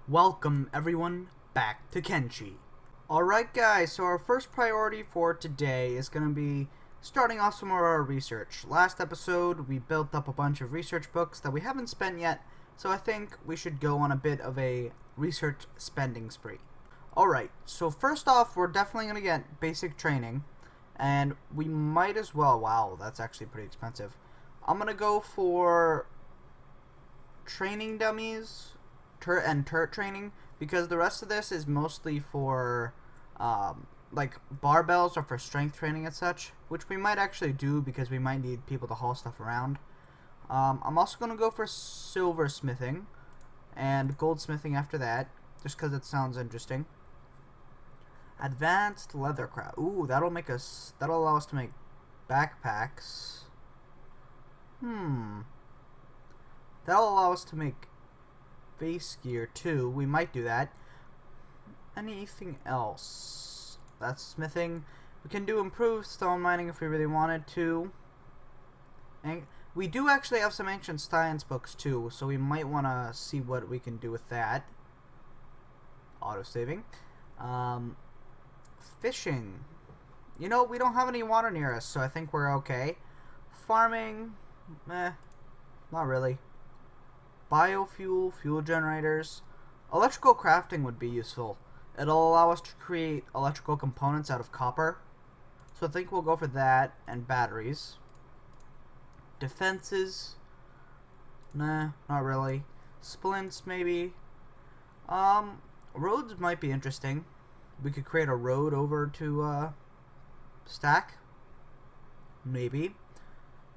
Welcome everyone back to Kenshi. Alright guys, so our first priority for today is going to be starting off some of our research. Last episode we built up a bunch of research books that we haven't spent yet, so I think we should go on a bit of a research spending spree. Alright, so first off we're definitely going to get basic training, and we might as well, wow that's actually pretty expensive. I'm going to go for training dummies and turret training, because the rest of this is mostly for like barbells or for strength training and such, which we might actually do because we might need people to haul stuff around. I'm also going to go for silversmithing and goldsmithing after that, just because it sounds interesting. Advanced leathercraft. Ooh, that'll allow us to make backpacks. That'll allow us to make face gear too. We might do that. Anything else? That's smithing. We can do improved stone mining if we really wanted to. And we do actually have some ancient science books too, so we might want to see what we can do with that. Autosaving. Fishing. You know, we don't have any water near us, so I think we're okay. Farming, not really. Biofuel, fuel generators. Electrical crafting would be useful. It'll allow us to create electrical components out of copper. So I think we'll go for that, and batteries. Defenses. Nah, not really. Splints, maybe. Roads might be interesting. We could create a road over to, Stack. Maybe.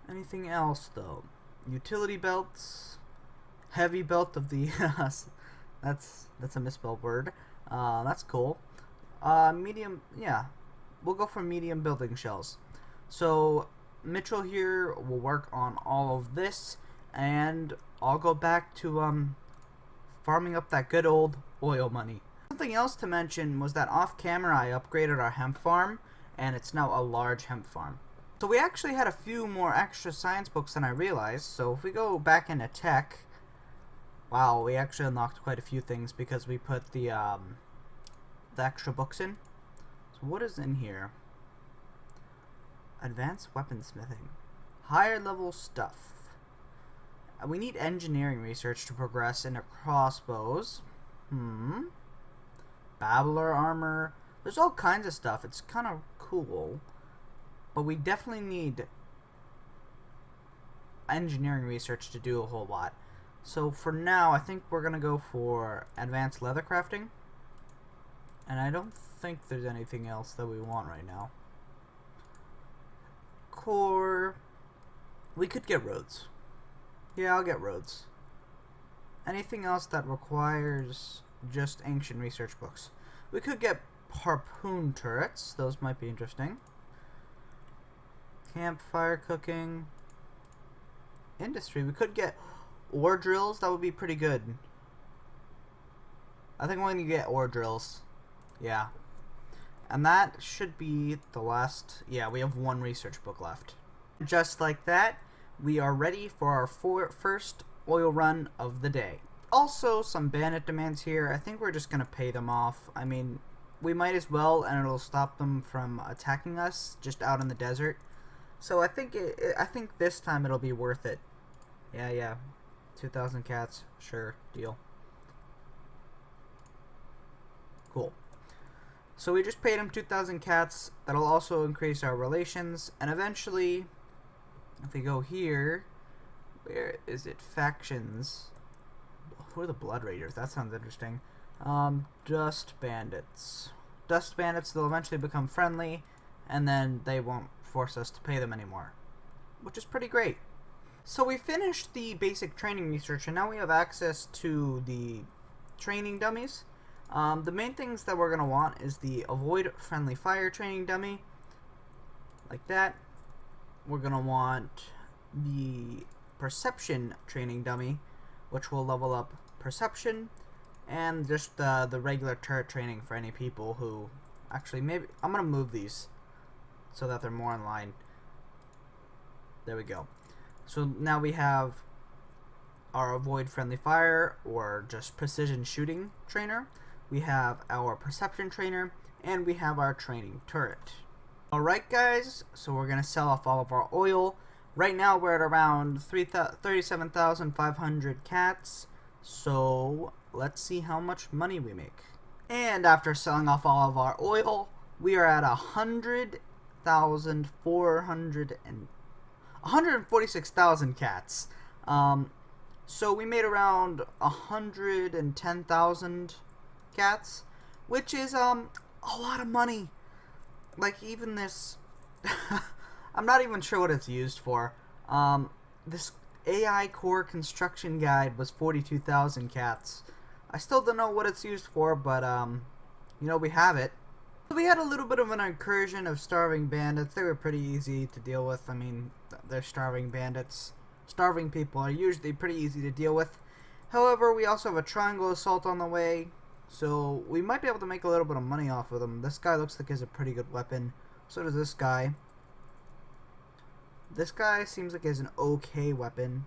Anything else, though? Utility belts. Heavy belt of the that's a misspelled word. That's cool. Medium, yeah, we'll go for medium building shells. So Mitchell here will work on all of this, and I'll go back to farming up that good old oil money. Something else to mention was that off camera I upgraded our hemp farm, and it's now a large hemp farm. So we actually had a few more extra science books than I realized. So if we go back into tech, wow, we actually unlocked quite a few things because we put the extra books in. So what is in here? Advanced weaponsmithing. Higher level stuff. We need engineering research to progress into crossbows. Babbler armor. There's all kinds of stuff. It's kind of cool. But we definitely need engineering research to do a whole lot. So for now, I think we're going to go for advanced leather crafting. And I don't think there's anything else that we want right now. Core. We could get roads. Yeah, I'll get roads. Anything else that requires just ancient research books? We could get harpoon turrets. Those might be interesting. Campfire cooking. Industry. We could get ore drills. That would be pretty good. I think we're going to get ore drills. Yeah. And that should be the last. Yeah, we have one research book left. Just like that, we are ready for our first oil run of the day. Also, some bandit demands here. I think we're just going to pay them off. I mean, we might as well, and it'll stop them from attacking us just out in the desert. So I think this time it'll be worth it. Yeah. 2,000 cats. Sure. Deal. Cool. So we just paid him 2,000 cats. That'll also increase our relations. And eventually, if we go here, where is it? Factions. Who are the Blood Raiders? That sounds interesting. Dust Bandits. Dust Bandits, they'll eventually become friendly, and then they won't force us to pay them anymore, which is pretty great. So we finished the basic training research, and now we have access to the training dummies. The main things that we're going to want is the avoid friendly fire training dummy, like that. We're going to want the perception training dummy, which will level up perception, and just the regular turret training for any people who actually, maybe I'm going to move these so that they're more in line. There we go. So now we have our avoid friendly fire or just precision shooting trainer. We have our perception trainer, and we have our training turret. Alright guys, so we're going to sell off all of our oil. Right now we're at around 37,500 cats, so let's see how much money we make. And after selling off all of our oil, we are at 146,000 cats. So we made around 110,000 cats, which is a lot of money. Like, even this I'm not even sure what it's used for. This AI core construction guide was 42,000 cats. I still don't know what it's used for, but you know, we have it. We had a little bit of an incursion of starving bandits. They were pretty easy to deal with. I mean, they're starving bandits. Starving people are usually pretty easy to deal with. However, we also have a triangle assault on the way, so we might be able to make a little bit of money off of them. This guy looks like he has a pretty good weapon. So does this guy. This guy seems like he has an okay weapon,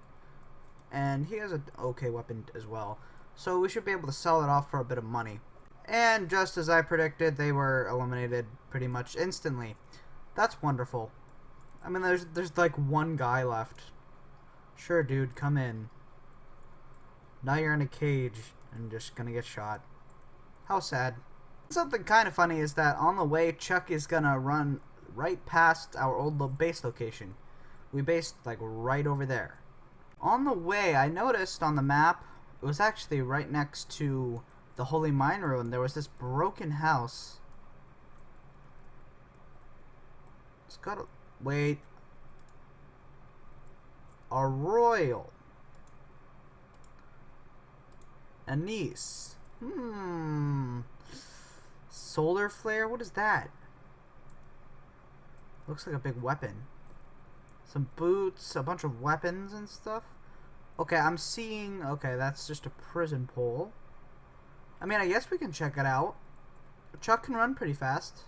and he has an okay weapon as well. So we should be able to sell it off for a bit of money. And just as I predicted, they were eliminated pretty much instantly. That's wonderful. I mean, there's like one guy left. Sure, dude, come in. Now you're in a cage and just gonna get shot. How sad. Something kind of funny is that on the way, Chuck is gonna run right past our old base location. We based like right over there. On the way, I noticed on the map, it was actually right next to the Holy Mine Ruin. There was this broken house. It's got a... Wait. A royal. Anise. Solar flare? What is that? Looks like a big weapon. Some boots, a bunch of weapons and stuff. Okay, I'm seeing... Okay, that's just a prison pole. I mean, I guess we can check it out. Chuck can run pretty fast.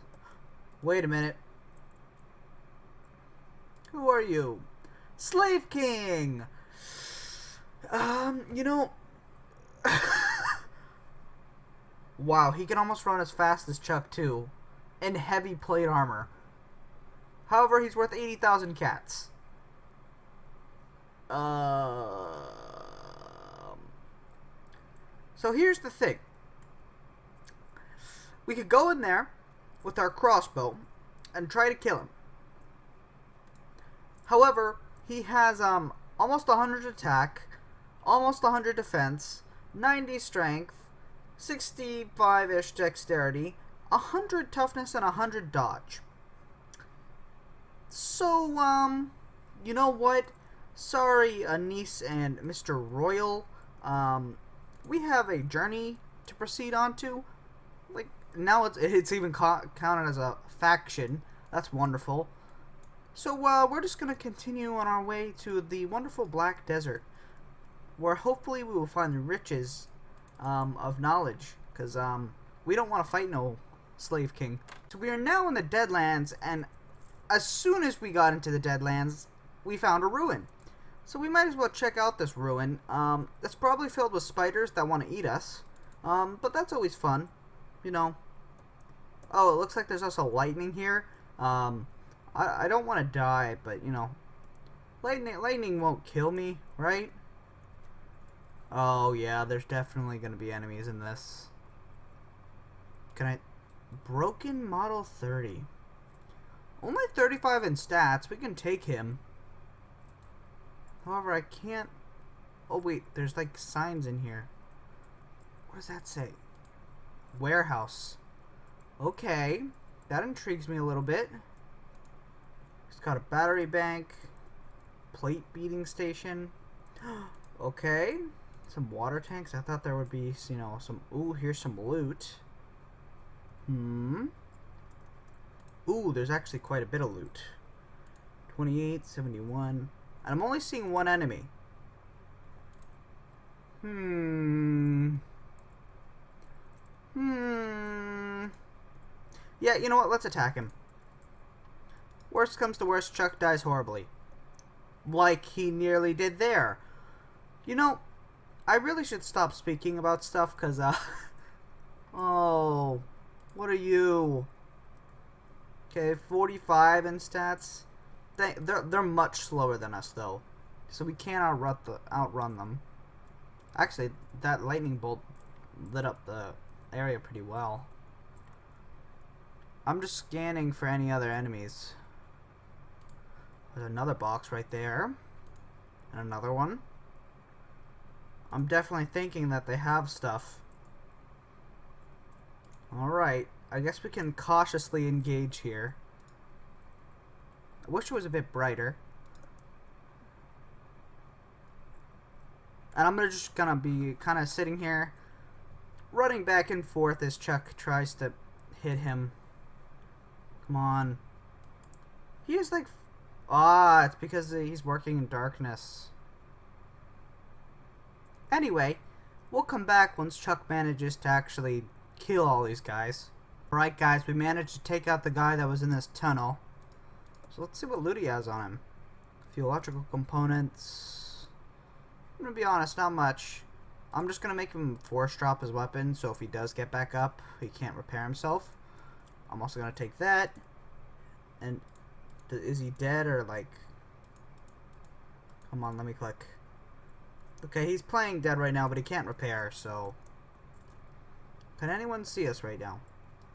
Wait a minute. Who are you? Slave King! You know... Wow, he can almost run as fast as Chuck, too. In heavy plate armor. However, he's worth 80,000 cats. So here's the thing. We could go in there with our crossbow and try to kill him. However, he has almost 100 attack, almost 100 defense, 90 strength, 65-ish dexterity, 100 toughness, and 100 dodge. So, you know what? Sorry, Anise and Mr. Royal. We have a journey to proceed on to. Like, now it's even counted as a faction. That's wonderful. So, we're just going to continue on our way to the wonderful Black Desert, where hopefully we will find the riches of knowledge, because we don't want to fight no Slave King. So we are now in the Deadlands, and as soon as we got into the Deadlands, we found a ruin. So we might as well check out this ruin. It's probably filled with spiders that want to eat us, but that's always fun, you know. Oh, it looks like there's also lightning here. I don't want to die, but, you know, lightning won't kill me, right? Oh, yeah, there's definitely going to be enemies in this. Can I... Broken Model 30. Only 35 in stats. We can take him. However, I can't... Oh, wait, there's, like, signs in here. What does that say? Warehouse. Okay. That intrigues me a little bit. It's got a battery bank. Plate beating station. Okay. Some water tanks. I thought there would be, you know, some... Ooh, here's some loot. Ooh, there's actually quite a bit of loot. 28, 71. And I'm only seeing one enemy. Yeah, you know what? Let's attack him. Worst comes to worst, Chuck dies horribly. Like he nearly did there. You know, I really should stop speaking about stuff, because, oh, what are you? Okay, 45 in stats. They're much slower than us, though. So we can't outrun them. Actually, that lightning bolt lit up the area pretty well. I'm just scanning for any other enemies. There's another box right there. And another one. I'm definitely thinking that they have stuff. Alright, I guess we can cautiously engage here. I wish it was a bit brighter. And I'm just gonna be kind of sitting here, running back and forth as Chuck tries to hit him. Come on. He is like... Ah, it's because he's working in darkness. Anyway, we'll come back once Chuck manages to actually kill all these guys. Alright guys, we managed to take out the guy that was in this tunnel. So let's see what loot he has on him. A few electrical components. I'm gonna be honest, not much. I'm just gonna make him force drop his weapon, so if he does get back up, he can't repair himself. I'm also gonna take that. And is he dead or like... Come on, let me click. Okay, he's playing dead right now, but he can't repair, so... Can anyone see us right now?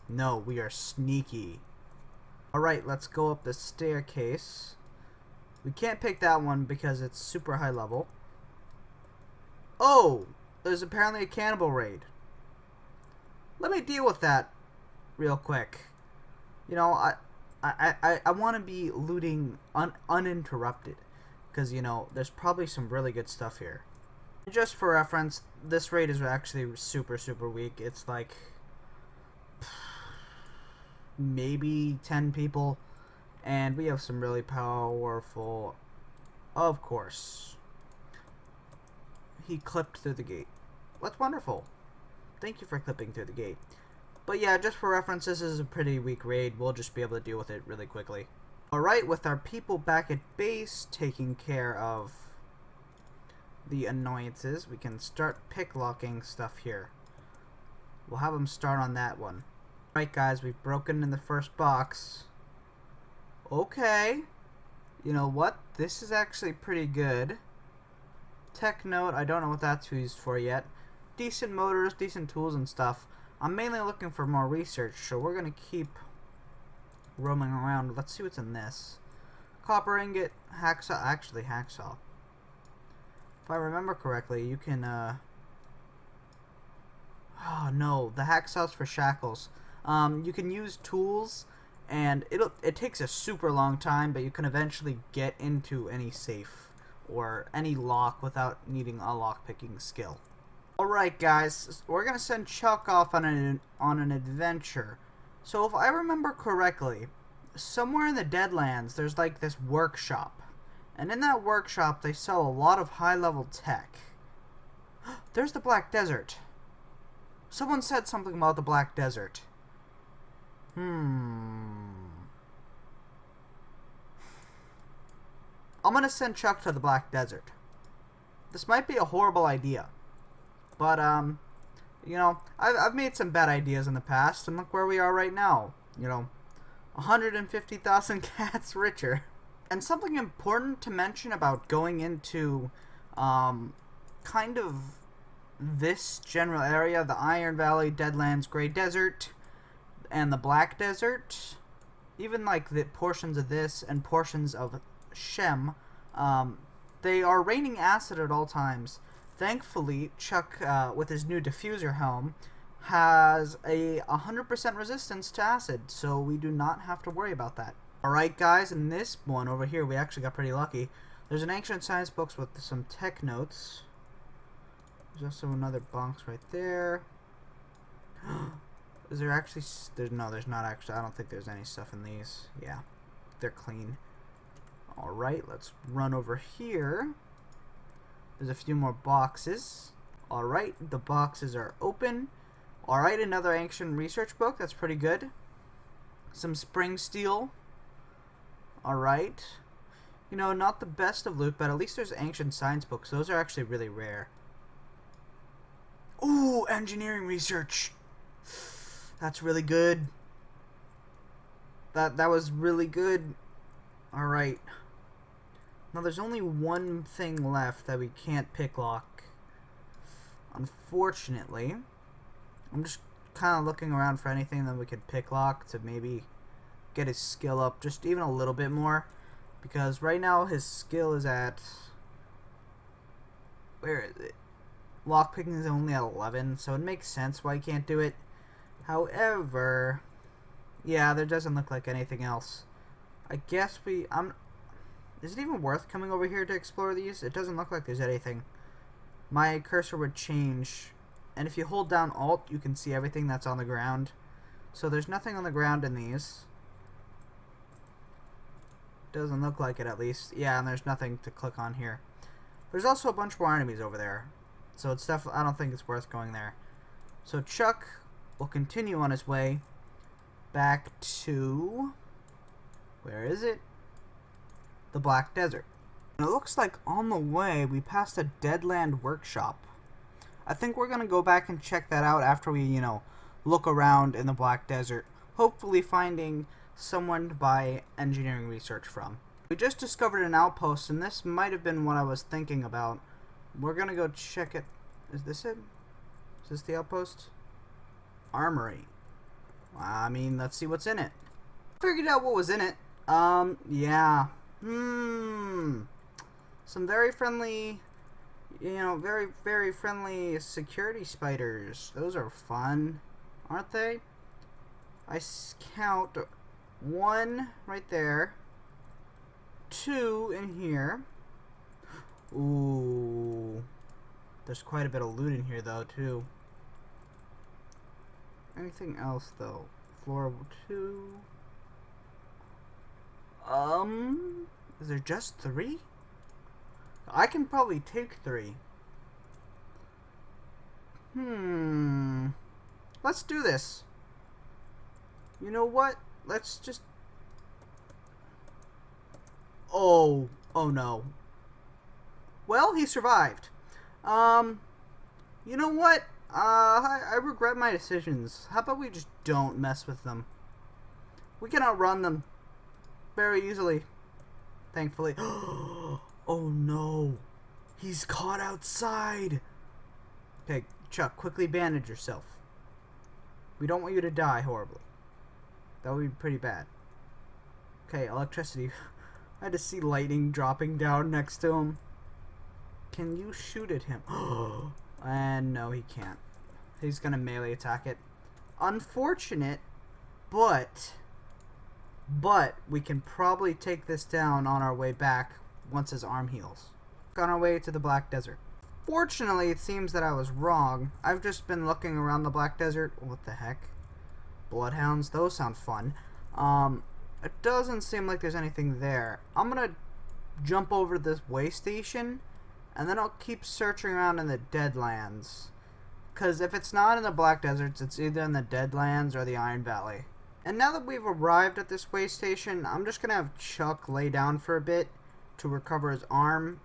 No, we are sneaky. Alright, let's go up the staircase. We can't pick that one because it's super high level. Oh! There's apparently a cannibal raid. Let me deal with that real quick. You know, I want to be looting uninterrupted. Because, you know, there's probably some really good stuff here. Just for reference, this raid is actually super, super weak. It's like... maybe 10 people. And we have some really powerful... Of course. He clipped through the gate. That's wonderful. Thank you for clipping through the gate. But yeah, just for reference, this is a pretty weak raid. We'll just be able to deal with it really quickly. Alright, with our people back at base taking care of the annoyances, we can start picklocking stuff here. We'll have them start on that one. Alright guys, we've broken in the first box. Okay. You know what? This is actually pretty good. Tech note, I don't know what that's used for yet. Decent motors, decent tools and stuff. I'm mainly looking for more research, so we're going to keep roaming around. Let's see what's in this. Copper ingot, hacksaw, actually hacksaw. If I remember correctly, you can, oh no, the hacksaw's for shackles. You can use tools, and it takes a super long time, but you can eventually get into any safe or any lock without needing a lock-picking skill. Alright guys, we're gonna send Chuck off on an adventure. So if I remember correctly, somewhere in the Deadlands there's like this workshop. And in that workshop they sell a lot of high-level tech. There's the Black Desert. Someone said something about the Black Desert. I'm gonna send Chuck to the Black Desert. This might be a horrible idea. But, you know, I've made some bad ideas in the past, and look where we are right now. You know, 150,000 cats richer. And something important to mention about going into, kind of this general area, the Iron Valley, Deadlands, Grey Desert, and the Black Desert, even like the portions of this and portions of Shem, they are raining acid at all times. Thankfully, Chuck, with his new diffuser helm, has a 100% resistance to acid, so we do not have to worry about that. Alright guys, in this one over here, we actually got pretty lucky. There's an ancient science book with some tech notes. There's also another box right there. Is there actually... No, there's not actually. I don't think there's any stuff in these. Yeah, they're clean. Alright, let's run over here. There's a few more boxes. Alright, the boxes are open. Alright, another ancient research book. That's pretty good. Some spring steel. Alright. You know, not the best of loot, but at least there's ancient science books. Those are actually really rare. Ooh, engineering research. That's really good. That was really good. Alright. Now there's only one thing left that we can't pick lock. Unfortunately. I'm just kind of looking around for anything that we could pick lock to maybe get his skill up just even a little bit more. Because right now his skill is at... Where is it? Lockpicking is only at 11, so it makes sense why he can't do it. However... Yeah, there doesn't look like anything else. I guess is it even worth coming over here to explore these? It doesn't look like there's anything. My cursor would change, and if you hold down Alt, you can see everything that's on the ground. So there's nothing on the ground in these. Doesn't look like it, at least. Yeah, and there's nothing to click on here. There's also a bunch more enemies over there, so it's definitely, I don't think it's worth going there. So Chuck will continue on his way back to... Where is it? The Black Desert. And it looks like on the way we passed a Deadland workshop. I think we're gonna go back and check that out after we, you know, look around in the Black Desert, hopefully finding someone to buy engineering research from. We just discovered an outpost, and this might have been what I was thinking about. We're gonna go check it. Is this it? Is this the outpost? Armory. I mean, let's see what's in it. Figured out what was in it. Yeah. Some very friendly, you know, very, very friendly security spiders. Those are fun, aren't they? I count 1 right there. 2 in here. Ooh. There's quite a bit of loot in here, though, too. Anything else, though? Floor 2. Is there just 3? I can probably take 3. Let's do this. You know what? Let's just... Oh no. Well, he survived. You know what? I regret my decisions. How about we just don't mess with them? We can outrun them very easily. Thankfully. Oh no. He's caught outside. Okay, Chuck, quickly bandage yourself. We don't want you to die horribly. That would be pretty bad. Okay, electricity. I had to see lightning dropping down next to him. Can you shoot at him? And no, he can't. He's gonna melee attack it. Unfortunate, but we can probably take this down on our way back once his arm heals. On our way to the Black Desert. Fortunately, it seems that I was wrong. I've just been looking around the Black Desert. What the heck? Bloodhounds, those sound fun. It doesn't seem like there's anything there. I'm gonna jump over this way station, and then I'll keep searching around in the Deadlands. Because if it's not in the Black Deserts, it's either in the Deadlands or the Iron Valley. And now that we've arrived at this way station, I'm just gonna have Chuck lay down for a bit to recover his arm,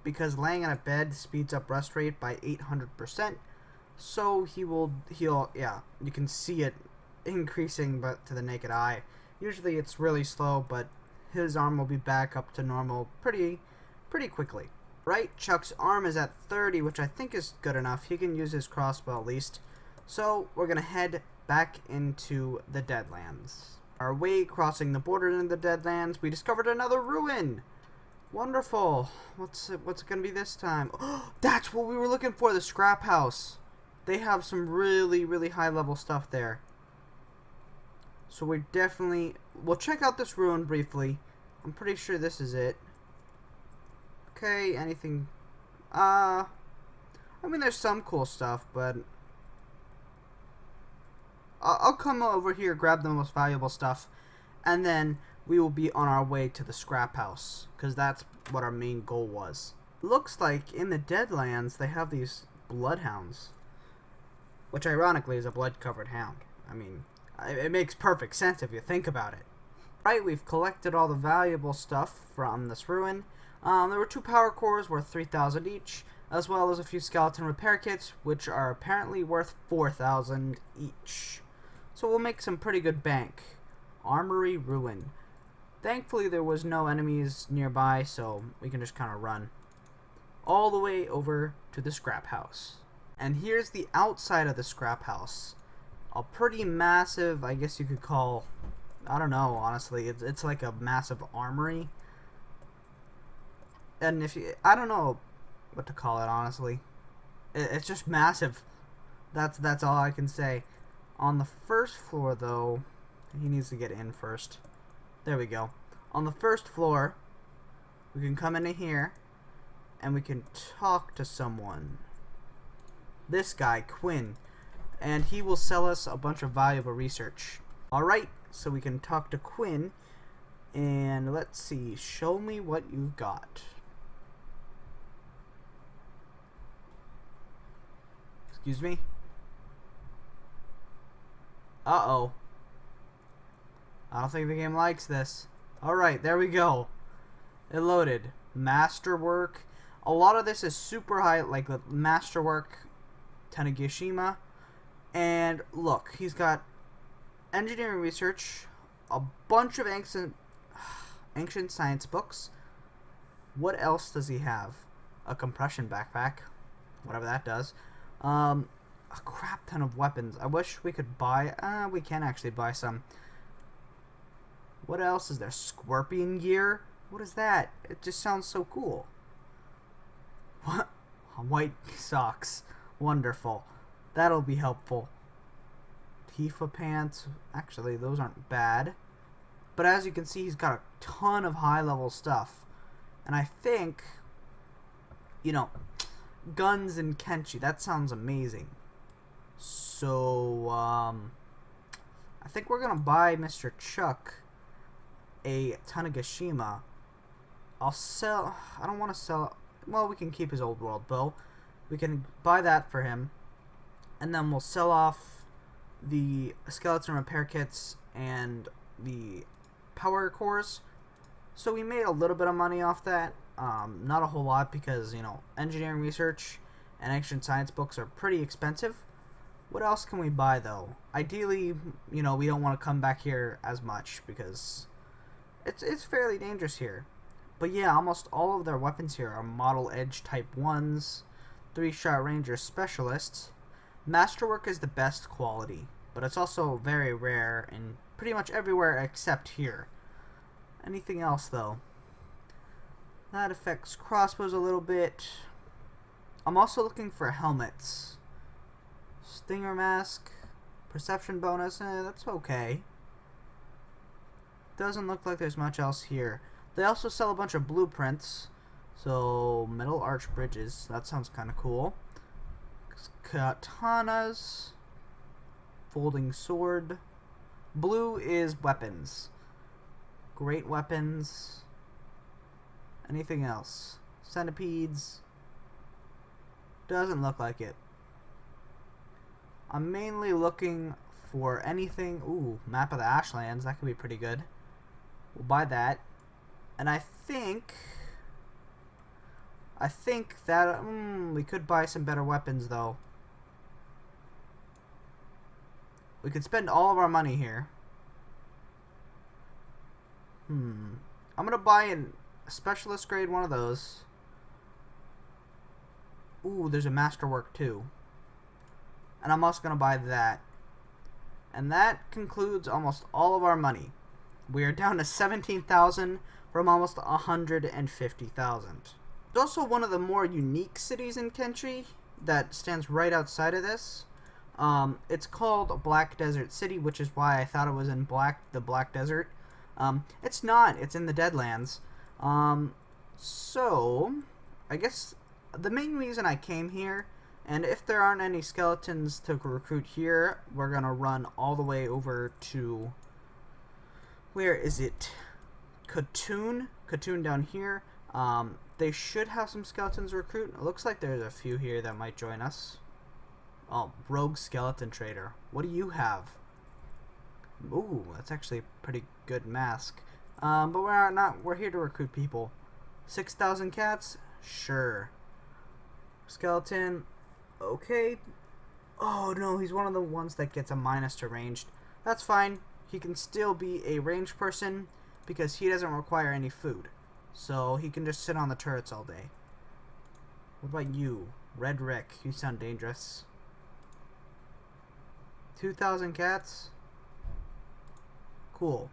because laying on a bed speeds up rest rate by 800%. So he'll, yeah, you can see it increasing, but to the naked eye. Usually it's really slow, but his arm will be back up to normal pretty quickly. Right, Chuck's arm is at 30, which I think is good enough. He can use his crossbow at least. So we're gonna head back into the Deadlands. Our way crossing the border into the Deadlands, we discovered another ruin. Wonderful. What's it gonna be this time? Oh, that's what we were looking for, the scrap house. They have some really high level stuff there. So we'll check out this ruin briefly. I'm pretty sure this is it. Okay, anything... I mean, there's some cool stuff, but... I'll come over here, grab the most valuable stuff, and then we will be on our way to the scrap house, because that's what our main goal was. Looks like in the Deadlands, they have these bloodhounds, which ironically is a blood-covered hound. I mean... it makes perfect sense if you think about it. Right, we've collected all the valuable stuff from this ruin. There were 2 power cores worth 3,000 each. as well as a few skeleton repair kits, which are apparently worth 4,000 each. So we'll make some pretty good bank. Armory Ruin. Thankfully there was no enemies nearby, so we can just kind of run all the way over to the scrap house. And here's the outside of the scrap house. A pretty massive, I guess you could call, I don't know, honestly, it's like a massive armory. And if you, I don't know what to call it, honestly. It's just massive. That's all I can say. On the first floor, though, he needs to get in first. There we go. On the first floor, we can come into here, and we can talk to someone. This guy, Quinn. And he will sell us a bunch of valuable research. Alright, so we can talk to Quinn. And let's see, show me what you've got. Excuse me? Uh-oh. I don't think the game likes this. Alright, there we go. It loaded. Masterwork. A lot of this is super high, like the Masterwork Tanegashima. And look, he's got engineering research, a bunch of ancient science books. What else does he have? A compression backpack, whatever that does. A crap ton of weapons. I wish we could buy. We can actually buy some. What else is there? Scorpion gear. What is that? It just sounds so cool. What? White socks. Wonderful. That'll be helpful. Tifa pants. Actually, those aren't bad. But as you can see, he's got a ton of high-level stuff. And I think, you know, guns and Kenshi. That sounds amazing. So, I think we're going to buy Mr. Chuck a Tanegashima. I'll sell... I don't want to sell... Well, we can keep his old world bow. We can buy that for him. And then we'll sell off the skeleton repair kits and the power cores. So we made a little bit of money off that. Not a whole lot because, you know, engineering research and ancient science books are pretty expensive. What else can we buy, though? Ideally, you know, we don't want to come back here as much because it's fairly dangerous here. But yeah, almost all of their weapons here are Model Edge Type 1s, 3-shot Ranger Specialists. Masterwork is the best quality, but it's also very rare in pretty much everywhere except here. Anything else, though? That affects crossbows a little bit. I'm also looking for helmets. Stinger mask, perception bonus, that's okay. Doesn't look like there's much else here. They also sell a bunch of blueprints. So, metal arch bridges, that sounds kind of cool. Katanas, folding sword. Blue is weapons. Great weapons. Anything else? Centipedes. Doesn't look like it. I'm mainly looking for anything. Ooh, map of the Ashlands. That could be pretty good. We'll buy that. And I think that we could buy some better weapons, though. We could spend all of our money here. I'm gonna buy a specialist grade one of those. Ooh, there's a masterwork too. And I'm also gonna buy that. And that concludes almost all of our money. We are down to 17,000 from almost 150,000. It's also one of the more unique cities in Kenshi that stands right outside of this. It's called Black Desert City, which is why I thought it was in the Black Desert. It's not. It's in the Deadlands. So, I guess the main reason I came here, and if there aren't any skeletons to recruit here, we're going to run all the way over to... Where is it? Katoon down here. They should have some skeletons to recruit. It looks like there's a few here that might join us. Oh, Rogue Skeleton Trader. What do you have? Ooh, that's actually a pretty good mask. But we're here to recruit people. 6,000 cats? Sure. Skeleton. Okay. Oh no, he's one of the ones that gets a minus to ranged. That's fine. He can still be a ranged person because he doesn't require any food. So he can just sit on the turrets all day. What about you? Red Rick. You sound dangerous. 2,000 cats? Cool.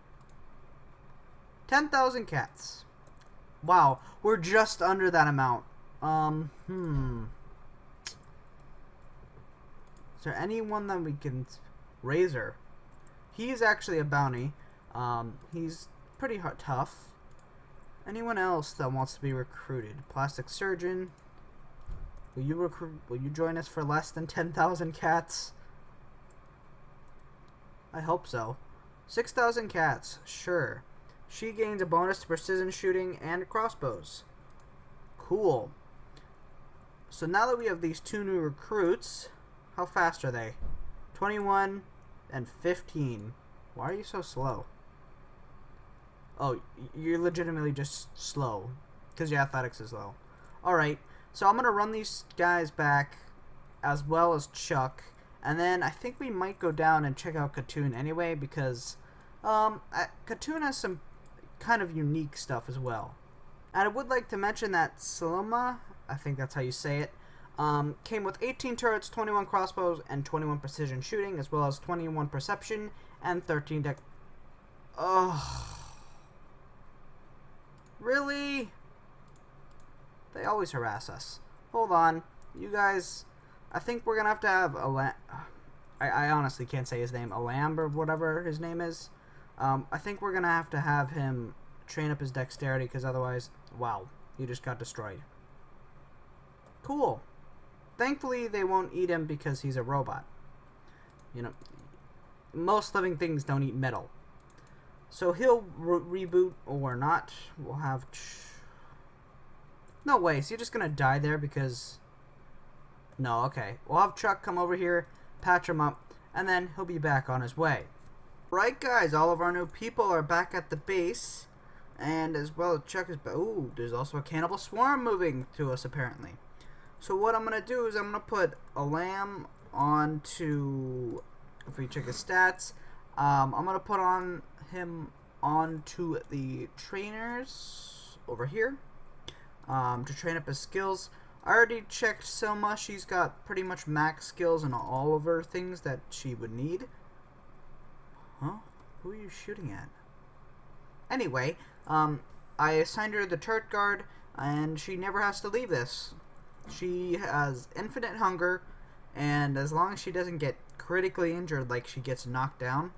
10,000 cats. Wow, we're just under that amount. Is there anyone that we can... Razor. He's actually a bounty. He's pretty tough. Anyone else that wants to be recruited? Plastic surgeon. Will you join us for less than 10,000 cats? I hope so. 6,000 cats. Sure. She gains a bonus to precision shooting and crossbows. Cool. So now that we have these 2 new recruits, how fast are they? 21 and 15. Why are you so slow? Oh, you're legitimately just slow because your athletics is low. Alright, so I'm going to run these guys back as well as Chuck. And then I think we might go down and check out Katoon anyway because Katoon has some kind of unique stuff as well. And I would like to mention that Saloma, I think that's how you say it, came with 18 turrets, 21 crossbows, and 21 precision shooting, as well as 21 perception and 13 deck. Ugh. Really? They always harass us. Hold on. You guys, I think we're going to have a I honestly can't say his name. Alamb or whatever his name is. I think we're going to have him train up his dexterity because otherwise, wow, you just got destroyed. Cool. Thankfully, they won't eat him because he's a robot. You know, most living things don't eat metal. So he'll reboot or not. We'll have... No way, so you're just going to die there because... No, okay. We'll have Chuck come over here, patch him up, and then he'll be back on his way. Right, guys, all of our new people are back at the base. And as well as Chuck is... Ooh, there's also a cannibal swarm moving to us, apparently. So what I'm going to do is I'm going to put a lamb onto... If we check his stats, I'm going to put him onto the trainers over here to train up his skills. I already checked Selma. She's got pretty much max skills in all of her things that she would need. Huh? Who are you shooting at? Anyway, I assigned her the turret guard, and she never has to leave this. She has infinite hunger, and as long as she doesn't get critically injured, like she gets knocked down,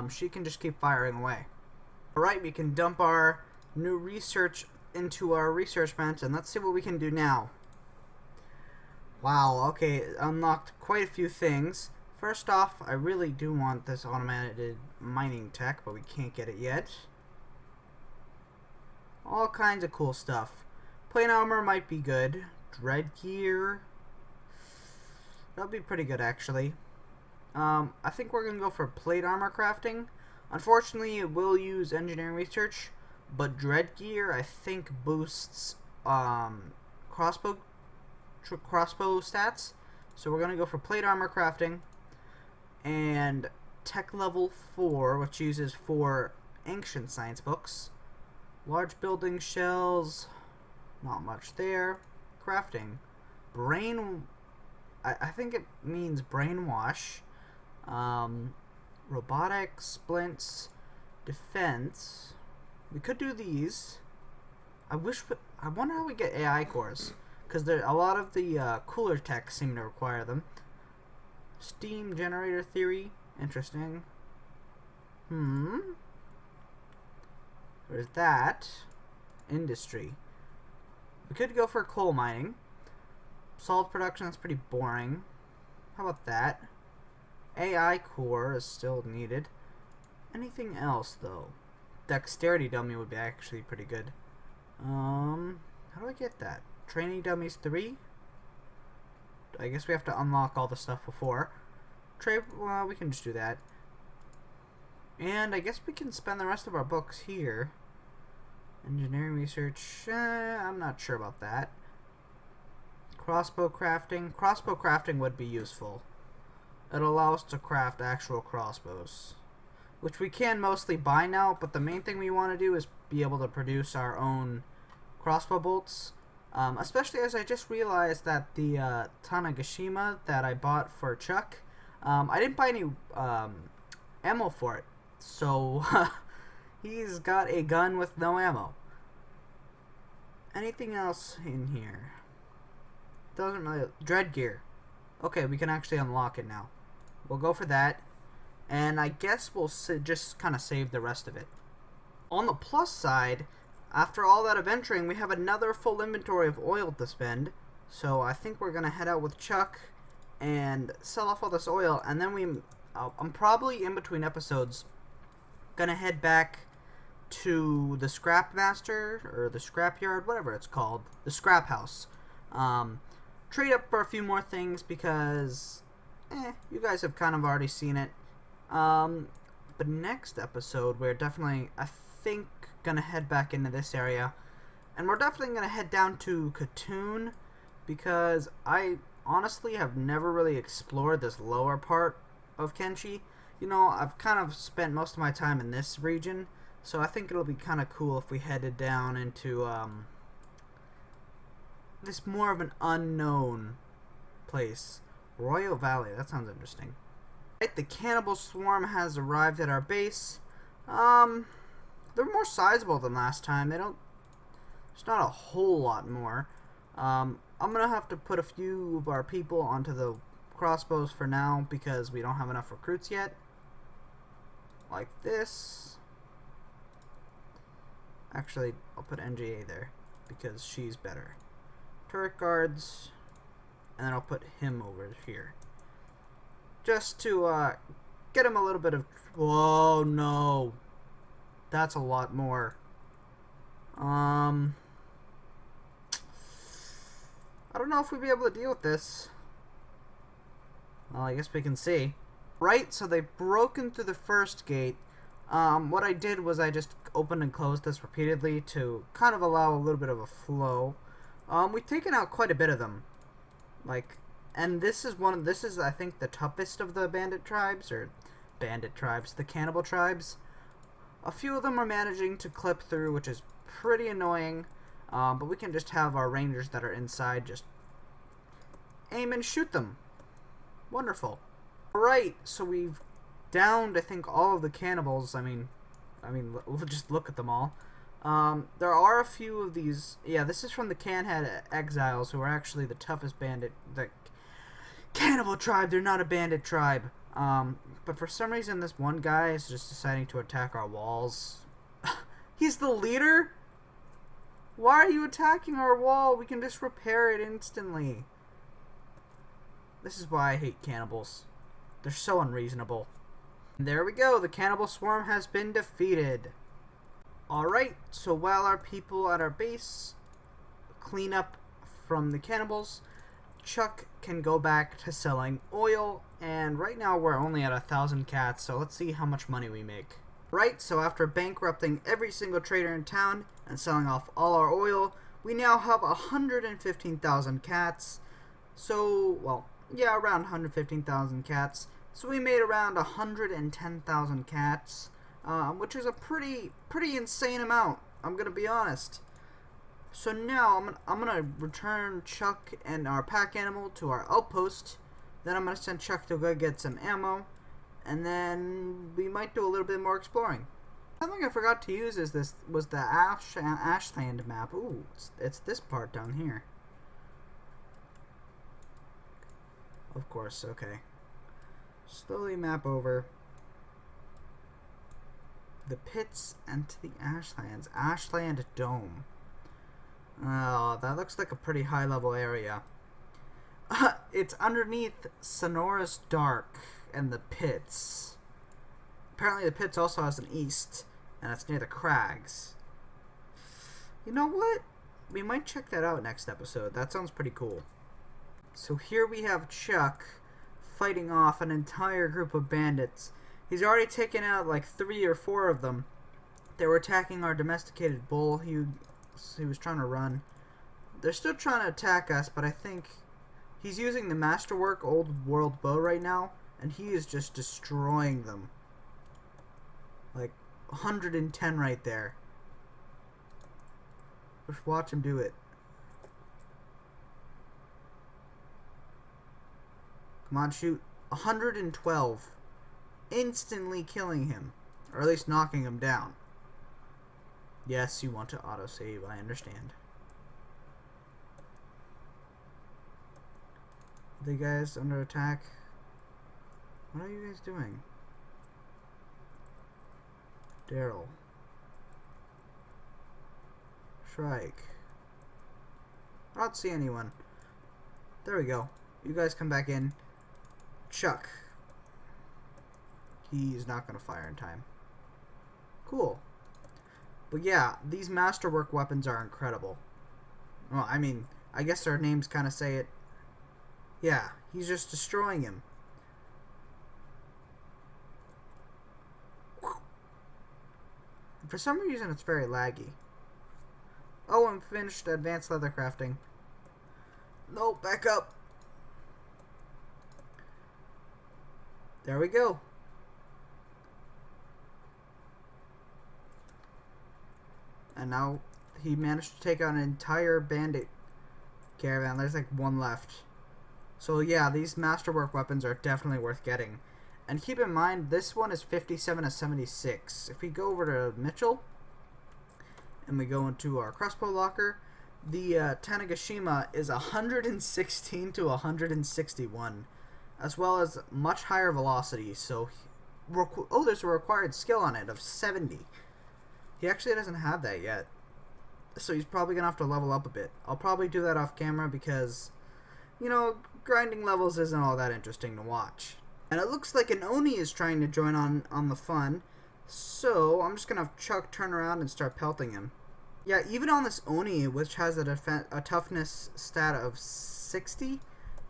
she can just keep firing away. Alright, we can dump our new research into our research bench, and let's see what we can do now. Wow, okay, unlocked quite a few things. First off, I really do want this automated mining tech, but we can't get it yet. All kinds of cool stuff. Plate armor might be good. Dread gear. That'll be pretty good, actually. I think we're going to go for plate armor crafting. Unfortunately, it will use engineering research, but dread gear, I think, boosts crossbow stats. So we're going to go for plate armor crafting. And tech level 4, which uses 4 ancient science books. Large building shells, not much there. Crafting. I think it means brainwash. Robotics, splints, defense. We could do these. I wonder how we get AI cores. Because a lot of the cooler tech seem to require them. Steam generator theory. Interesting. There's that. Industry. We could go for coal mining. Salt production, that's pretty boring. How about that? AI core is still needed. Anything else, though? Dexterity dummy would be actually pretty good. How do I get that? Training dummies 3? I guess we have to unlock all the stuff before. Well, we can just do that. And I guess we can spend the rest of our books here. Engineering research, I'm not sure about that. Crossbow crafting. Crossbow crafting would be useful. It'll allow us to craft actual crossbows, which we can mostly buy now, but the main thing we want to do is be able to produce our own crossbow bolts. Especially as I just realized that the Tanagashima that I bought for Chuck, I didn't buy any ammo for it. So he's got a gun with no ammo. Anything else in here? Doesn't really... Dread gear. Okay, we can actually unlock it now. We'll go for that. And I guess we'll just kind of save the rest of it. On the plus side, after all that adventuring, we have another full inventory of oil to spend. So I think we're going to head out with Chuck and sell off all this oil. And then I'm probably in between episodes going to head back to the scrap master or the scrap yard, whatever it's called. The scrap house. Trade up for a few more things because you guys have kind of already seen it. But next episode, we're definitely, I think, gonna head back into this area, and we're definitely gonna head down to Katoon because I honestly have never really explored this lower part of Kenshi. You know, I've kind of spent most of my time in this region, so I think it'll be kind of cool if we headed down into this more of an unknown place. Royal Valley, that sounds interesting. Right, the cannibal swarm has arrived at our base. They're more sizable than last time. There's not a whole lot more. I'm gonna have to put a few of our people onto the crossbows for now because we don't have enough recruits yet. Like this. Actually, I'll put NGA there because she's better. Turret guards, and then I'll put him over here. Just to get him a little bit of... Whoa, no. That's a lot more. I don't know if we'll be able to deal with this. Well, I guess we can see. Right, so they've broken through the first gate. What I did was I just opened and closed this repeatedly to kind of allow a little bit of a flow. We've taken out quite a bit of them. Like... And this is I think the toughest of the the cannibal tribes. A few of them are managing to clip through, which is pretty annoying. But we can just have our rangers that are inside just aim and shoot them. Wonderful. Alright, so we've downed, I think, all of the cannibals. I mean, we'll just look at them all. There are a few of these. Yeah, this is from the Canhead Exiles, who are actually the toughest bandit. The cannibal tribe. They're not a bandit tribe. But for some reason, this one guy is just deciding to attack our walls. He's the leader? Why are you attacking our wall? We can just repair it instantly. This is why I hate cannibals. They're so unreasonable. And there we go. The cannibal swarm has been defeated. Alright, so while our people at our base clean up from the cannibals, Chuck can go back to selling oil, and right now we're only at 1,000 cats, so let's see how much money we make. Right, so after bankrupting every single trader in town and selling off all our oil, we now have 115,000 cats. So, well, yeah, around 115,000 cats. So we made around 110,000 cats, which is a pretty insane amount, I'm gonna be honest. So now I'm gonna return Chuck and our pack animal to our outpost. Then I'm gonna send Chuck to go get some ammo, and then we might do a little bit more exploring. Something I forgot to use was the Ashland map. Ooh, it's this part down here. Of course, okay. Slowly map over the pits and to the Ashlands. Ashland Dome. Oh, that looks like a pretty high level area. It's underneath Sonora's Dark and the pits. Apparently the pits also has an east, and it's near the crags. You know what? We might check that out next episode. That sounds pretty cool. So here we have Chuck fighting off an entire group of bandits. He's already taken out like 3 or 4 of them. They were attacking our domesticated bull. He was trying to run. They're still trying to attack us, but I think he's using the Masterwork Old World Bow right now, and he is just destroying them. Like, 110 right there. Just watch him do it. Come on, shoot. 112. Instantly killing him. Or at least knocking him down. Yes, you want to autosave, I understand. Are the guys under attack? What are you guys doing? Daryl. Shrike. I don't see anyone. There we go. You guys come back in. Chuck. He's not going to fire in time. Cool. But yeah, these Masterwork weapons are incredible. Well, I mean, I guess their names kind of say it. Yeah, he's just destroying him. For some reason, it's very laggy. Oh, I'm finished advanced leather crafting. No, back up. There we go. And now he managed to take out an entire bandit caravan. There's like one left. So yeah, these Masterwork weapons are definitely worth getting. And keep in mind, this one is 57 to 76. If we go over to Mitchell, and we go into our crossbow locker, the Tanegashima is 116 to 161. As well as much higher velocity. So, oh, there's a required skill on it of 70. He actually doesn't have that yet. So he's probably going to have to level up a bit. I'll probably do that off camera because, you know, grinding levels isn't all that interesting to watch. And it looks like an Oni is trying to join on the fun. So I'm just going to have Chuck turn around and start pelting him. Yeah, even on this Oni, which has a toughness stat of 60,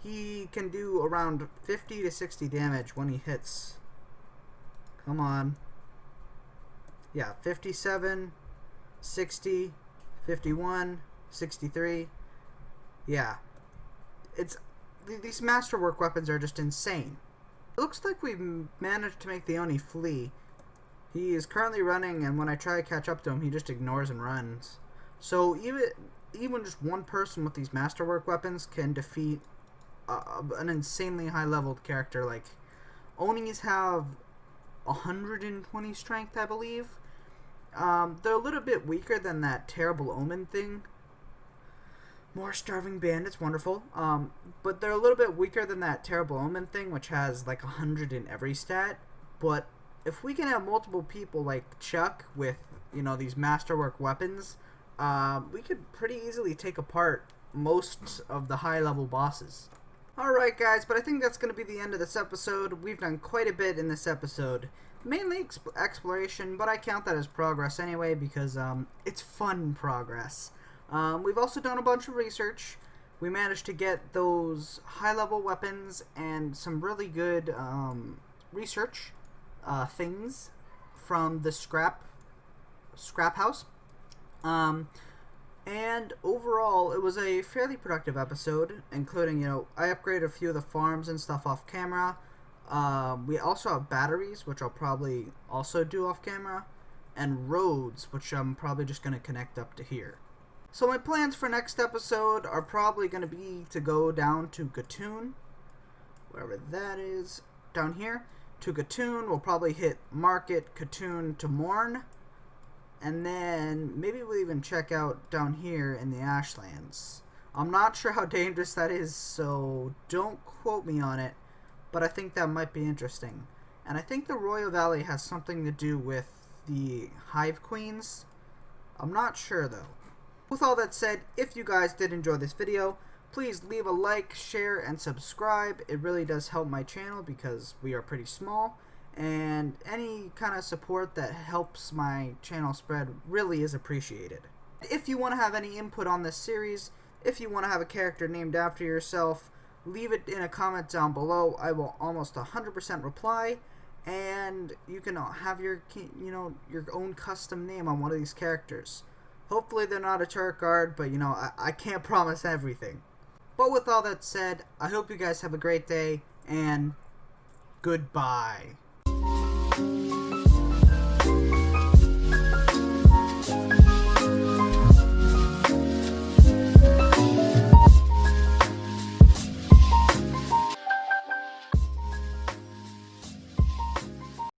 he can do around 50 to 60 damage when he hits. Come on. Yeah, 57, 60, 51, 63. Yeah. These Masterwork weapons are just insane. It looks like we've managed to make the Oni flee. He is currently running, and when I try to catch up to him, he just ignores and runs. So even just one person with these Masterwork weapons can defeat an insanely high-leveled character. Like, Onis have 120 strength, I believe. They're a little bit weaker than that Terrible Omen thing. More starving bandits, wonderful. But they're a little bit weaker than that Terrible Omen thing, which has like 100 in every stat. But if we can have multiple people like Chuck with, you know, these Masterwork weapons, we could pretty easily take apart most of the high-level bosses. Alright guys, but I think that's going to be the end of this episode. We've done quite a bit in this episode. Mainly exploration, but I count that as progress anyway because it's fun progress. We've also done a bunch of research. We managed to get those high-level weapons and some really good research things from the scrap house. And overall, it was a fairly productive episode, including, you know, I upgraded a few of the farms and stuff off camera. We also have batteries, which I'll probably also do off camera, and roads, which I'm probably just going to connect up to here. So my plans for next episode are probably going to be to go down to Gatun, wherever that is, down here, to Gatun. We'll probably hit Market, Gatun to Morn. And then maybe we'll even check out down here in the Ashlands. I'm not sure how dangerous that is, so don't quote me on it. But I think that might be interesting. And I think the Royal Valley has something to do with the Hive Queens. I'm not sure though. With all that said, if you guys did enjoy this video, please leave a like, share, and subscribe. It really does help my channel because we are pretty small. And any kind of support that helps my channel spread really is appreciated. If you want to have any input on this series, if you want to have a character named after yourself, leave it in a comment down below. I will almost 100% reply, and you can have your own custom name on one of these characters. Hopefully they're not a chart guard, but you know, I can't promise everything. But with all that said, I hope you guys have a great day, and goodbye.